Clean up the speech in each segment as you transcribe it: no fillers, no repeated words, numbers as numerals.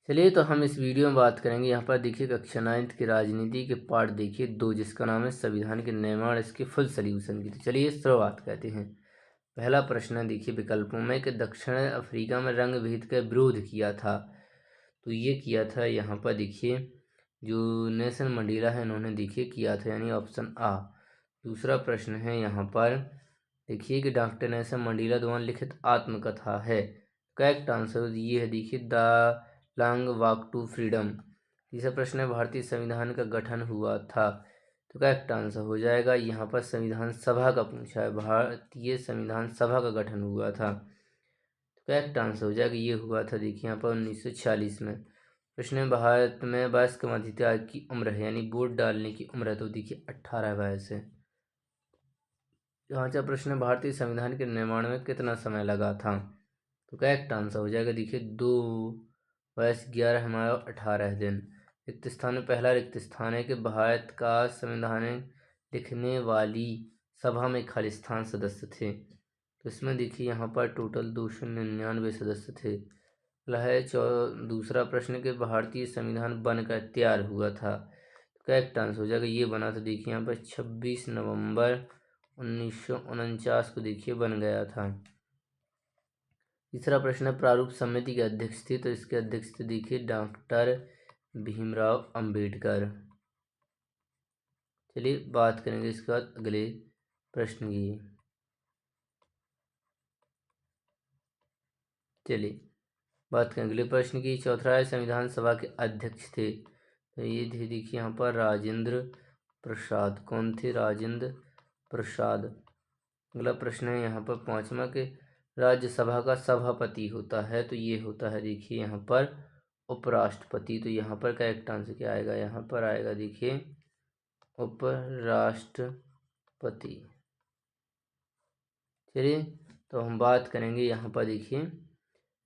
चलिए तो हम इस वीडियो में बात करेंगे। यहाँ पर देखिए कक्षा 9th की राजनीति के पार्ट देखिए 2, जिसका नाम है संविधान के निर्माण, इसके फुल सोल्यूशन की। तो चलिए शुरुआत करते हैं। पहला प्रश्न देखिए विकल्पों में कि दक्षिण अफ्रीका में रंग भेद का विरोध किया था, तो ये किया था यहाँ पर देखिए जो नेल्सन मंडेला है इन्होंने देखिए किया था, यानी ऑप्शन आ। दूसरा प्रश्न है यहाँ पर देखिए कि डॉक्टर नेल्सन मंडेला द्वारा लिखित आत्मकथा है। करेक्ट आंसर ये है देखिए the long walk to freedom. तीसरा प्रश्न है भारतीय संविधान का गठन हुआ था, तो करेक्ट आंसर हो जाएगा यहाँ पर संविधान सभा का पूछा है, भारतीय संविधान सभा का गठन हुआ था, तो करेक्ट आंसर हो जाएगा ये हुआ था देखिए यहाँ पर 1946 में। प्रश्न है भारत में वयस्क मध्यवर्ग की उम्र है, यानी वोट डालने की उम्र है, तो देखिए 18 वर्ष है। पांचवा प्रश्न है भारतीय संविधान के निर्माण में कितना समय लगा था, तो करेक्ट आंसर हो जाएगा देखिए 2 वर्ष 11 माह और 18 दिन। रिक्त स्थान में पहला रिक्त स्थान है कि भारत का संविधान लिखने वाली सभा में खाली स्थान सदस्य थे, तो इसमें देखिए यहाँ पर टोटल 299 सदस्य थे। अगला है दूसरा प्रश्न कि भारतीय संविधान बनकर तैयार हुआ था, करेक्ट आंसर हो जाएगा ये बना था देखिए यहाँ पर 26 नवंबर 1949 को देखिए बन गया था। तीसरा प्रश्न प्रारूप समिति के अध्यक्ष थे, तो इसके अध्यक्ष थे देखिए डॉक्टर भीमराव अंबेडकर। चलिए बात करेंगे इसके बाद अगले प्रश्न की। चलिए बात करें अगले प्रश्न की। चौथा संविधान सभा के अध्यक्ष थे, तो ये थे देखिए यहाँ पर राजेंद्र प्रसाद। कौन थे? राजेंद्र प्रसाद। अगला प्रश्न है यहाँ पर पांचवा के राज्यसभा का सभापति होता है, तो ये होता है देखिए यहाँ पर उपराष्ट्रपति। तो यहाँ पर करेक्ट आंसर क्या आएगा? यहाँ पर आएगा देखिए उपराष्ट्रपति। चलिए तो हम बात करेंगे यहाँ पर देखिए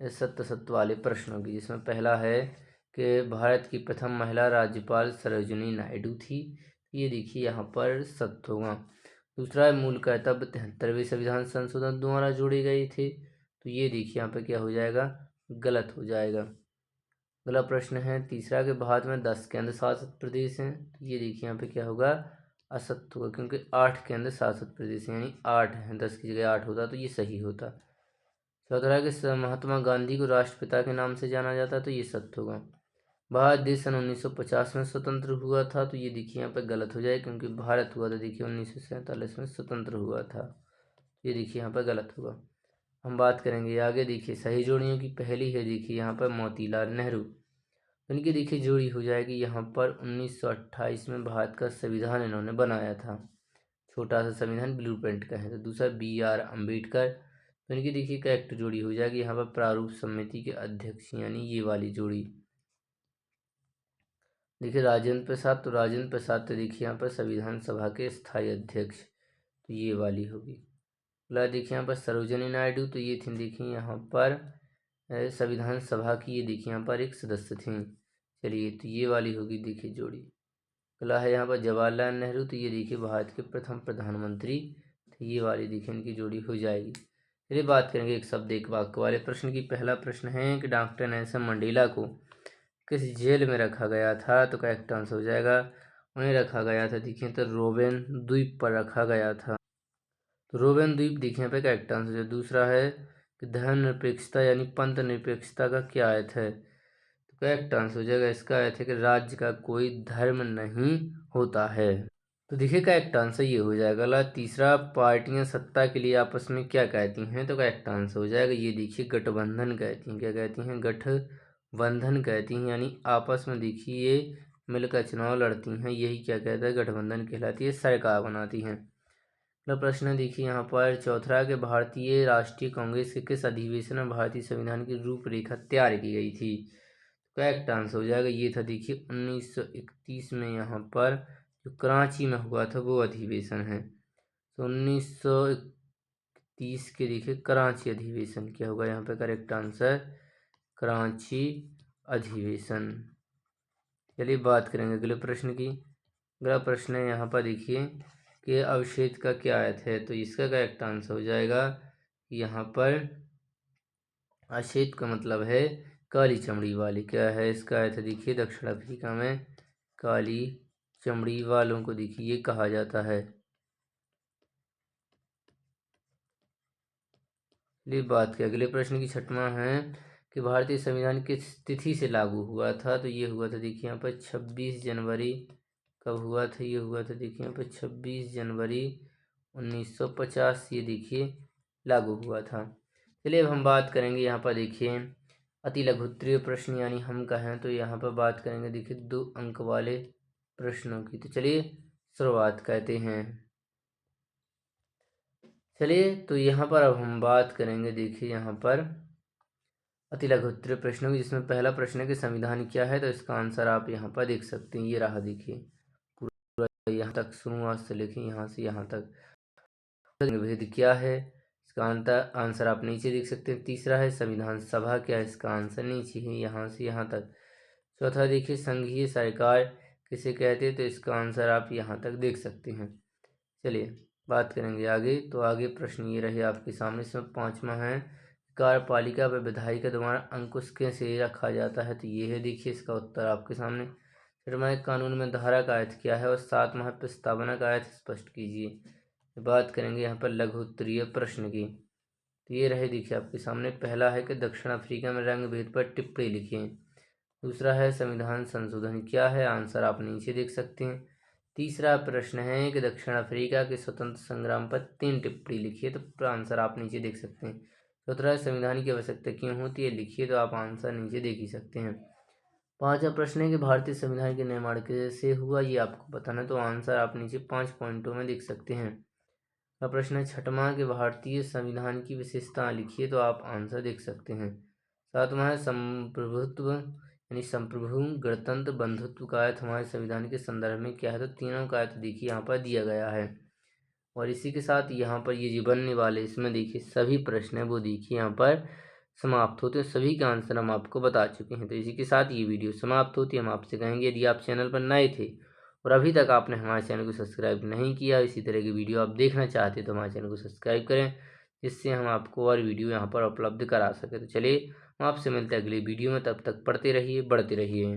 सत्य वाले प्रश्नों की, जिसमें पहला है कि भारत की प्रथम महिला राज्यपाल सरोजिनी नायडू थी, ये देखिए यहाँ पर सत्य होगा। दूसरा है मूल कर्तव्य 73वें संविधान संशोधन द्वारा जोड़े गए थे, तो ये देखिए यहाँ पे क्या हो जाएगा? गलत हो जाएगा। अगला प्रश्न है तीसरा के भारत में 10 केंद्र शासित प्रदेश हैं, तो ये देखिए यहाँ पे क्या होगा? असत्य होगा, क्योंकि 8 केंद्र शासित प्रदेश हैं, यानी 8 हैं, 10 की जगह 8 होता तो ये सही होता। चौथा के महात्मा गांधी को राष्ट्रपिता के नाम से जाना जाता, तो ये सत्य होगा। भारत देश सन 1950 में स्वतंत्र हुआ था, तो ये देखिए यहाँ पे गलत हो जाए, क्योंकि भारत हुआ था देखिए 1947 में स्वतंत्र हुआ था, ये देखिए यहाँ पर गलत होगा। हम बात करेंगे आगे देखिए सही जोड़ियों की। पहली है देखिए यहाँ पर मोतीलाल नेहरू, इनकी देखिए जोड़ी हो जाएगी यहाँ पर 1928 में भारत का संविधान इन्होंने बनाया था, छोटा सा संविधान ब्लूप्रिंट का है। तो दूसरा BR अम्बेडकर, तो इनकी देखिए करेक्ट जोड़ी हो जाएगी यहाँ पर प्रारूप समिति के अध्यक्ष, यानी ये वाली जोड़ी। देखिए राजेंद्र प्रसाद, तो राजेंद्र प्रसाद तो देखिए यहाँ पर संविधान सभा के स्थायी अध्यक्ष, तो ये वाली होगी। अगला देखिए यहाँ पर सरोजिनी नायडू, तो ये थी देखिए यहाँ पर संविधान सभा की, ये देखिए यहाँ पर एक सदस्य थी। चलिए तो ये वाली होगी देखिए जोड़ी। अगला है यहाँ पर जवाहरलाल नेहरू, तो ये देखिए भारत के प्रथम प्रधानमंत्री, तो ये वाली देखिए इनकी जोड़ी हो जाएगी। चलिए बात करेंगे एक शब्द एक वाक्य वाले प्रश्न की। पहला प्रश्न है कि डॉक्टर नेल्सन मंडेला को किस जेल में रखा गया था, तो करेक्ट आंसर हो जाएगा उन्हें रखा गया था देखिए तो रोबेन द्वीप पर रखा गया था, तो रोबेन द्वीप देखिए यहाँ पे करेक्ट आंसर है। दूसरा है कि धर्मनिरपेक्षता यानी पंथ निरपेक्षता का क्या अर्थ है, तो करेक्ट आंसर हो जाएगा इसका अर्थ है कि राज्य का कोई धर्म नहीं होता है, तो देखिए करेक्ट आंसर ये हो जाएगा। अगला तीसरा पार्टियां सत्ता के लिए आपस में क्या कहती हैं, तो करेक्ट आंसर हो जाएगा ये देखिए गठबंधन कहती हैं। क्या कहती हैं? गठबंधन कहती हैं, यानी आपस में देखिए ये मिलकर चुनाव लड़ती हैं, यही क्या कहता है? गठबंधन कहलाती है, सरकार बनाती हैं। अगला प्रश्न देखिए यहाँ पर चौथा के भारतीय राष्ट्रीय कांग्रेस के किस अधिवेशन में भारतीय संविधान की रूपरेखा तैयार की गई थी, करेक्ट आंसर हो जाएगा ये था देखिए 1931 में, यहाँ पर जो कराची में हुआ था वो अधिवेशन है। तो 1931 के देखिए कराची अधिवेशन क्या होगा यहाँ पे? करेक्ट आंसर कराची अधिवेशन। चलिए बात करेंगे अगले प्रश्न की। अगला प्रश्न है यहाँ पर देखिए कि अवशेष का क्या अर्थ है, तो इसका करेक्ट आंसर हो जाएगा कि यहाँ पर अवशेष का मतलब है काली चमड़ी वाले। क्या है इसका अर्थ? देखिए दक्षिण अफ्रीका में काली चमड़ी वालों को देखिए ये कहा जाता है। चलिए बात के अगले प्रश्न की छठवां है कि भारतीय संविधान किस तिथि से लागू हुआ था? तो ये हुआ था देखिए यहाँ पर 26 जनवरी। कब हुआ था? ये हुआ था देखिए यहाँ पर 26 जनवरी 1950 ये देखिए लागू हुआ था। चलिए अब हम बात करेंगे यहाँ पर देखिए अति लघुत्तरीय प्रश्न, यानी हम कहें तो यहाँ पर बात करेंगे देखिए 2 अंक वाले प्रश्नों की। तो चलिए शुरुआत करते हैं। चलिए तो यहाँ पर अब हम बात करेंगे देखिए यहाँ पर अति लघुत्तरीय प्रश्नों की, जिसमें पहला प्रश्न है कि संविधान क्या है? तो इसका आंसर आप यहाँ पर देख सकते हैं, ये रहा देखिए पूरा यहाँ तक शुरुआत से लेके यहाँ से यहाँ तक। भेद क्या है? इसका आंसर आप नीचे देख सकते हैं। तीसरा है संविधान सभा क्या है? इसका आंसर नीचे है यहाँ से यहाँ तक। चौथा देखिए संघीय सरकार किसे कहते हैं? तो इसका आंसर आप यहाँ तक देख सकते हैं। चलिए बात करेंगे आगे। तो आगे प्रश्न ये रहे आपके सामने। इसमें पांचवा है कार्यपालिका व विधायिका द्वारा अंकुश कैसे रखा जाता है? तो ये है देखिए इसका उत्तर आपके सामने। छठवां कानून में धारा का अर्थ क्या है? और सातवां है प्रस्तावना का अर्थ स्पष्ट कीजिए। बात करेंगे यहाँ पर लघु उत्तरीय प्रश्न की। तो ये रहे देखिए आपके सामने। पहला है कि दक्षिण अफ्रीका में रंग भेद पर टिप्पणी लिखें। दूसरा है संविधान संशोधन क्या है? आंसर आप नीचे देख सकते हैं। तीसरा प्रश्न है कि दक्षिण अफ्रीका के स्वतंत्र संग्राम पर 3 टिप्पणी लिखिए। तो आंसर आप नीचे देख सकते हैं। चौथा संविधान की आवश्यकता क्यों होती है? लिखिए। तो आप आंसर नीचे देख ही सकते हैं। पांचवा प्रश्न है कि भारतीय संविधान के निर्माण कैसे हुआ? ये आपको बताना है। तो आंसर आप नीचे 5 पॉइंटों में देख सकते हैं। अब प्रश्न है छठवां कि भारतीय संविधान की विशेषता लिखिए। तो आप आंसर देख सकते हैं। सातवां है संप्रभुत्व यानी संप्रभु गणतंत्र बंधुत्व का अर्थ हमारे संविधान के संदर्भ में क्या है? तो तीनों का अर्थ देखिए यहाँ पर दिया गया है। और इसी के साथ यहाँ पर ये जो बनने वाले इसमें देखिए सभी प्रश्न है वो देखिए यहाँ पर समाप्त होते हैं। सभी के आंसर हम आपको बता चुके हैं। तो इसी के साथ ये वीडियो समाप्त होती है। हम आपसे कहेंगे यदि आप चैनल पर नए थे और अभी तक आपने हमारे चैनल को सब्सक्राइब नहीं किया, इसी तरह की वीडियो आप देखना चाहते हैं, तो हमारे चैनल को सब्सक्राइब करें, जिससे हम आपको और वीडियो यहाँ पर उपलब्ध करा सकें। तो चलिए हम आपसे मिलते हैं अगली वीडियो में। तब तक पढ़ते रहिए, बढ़ते रहिए।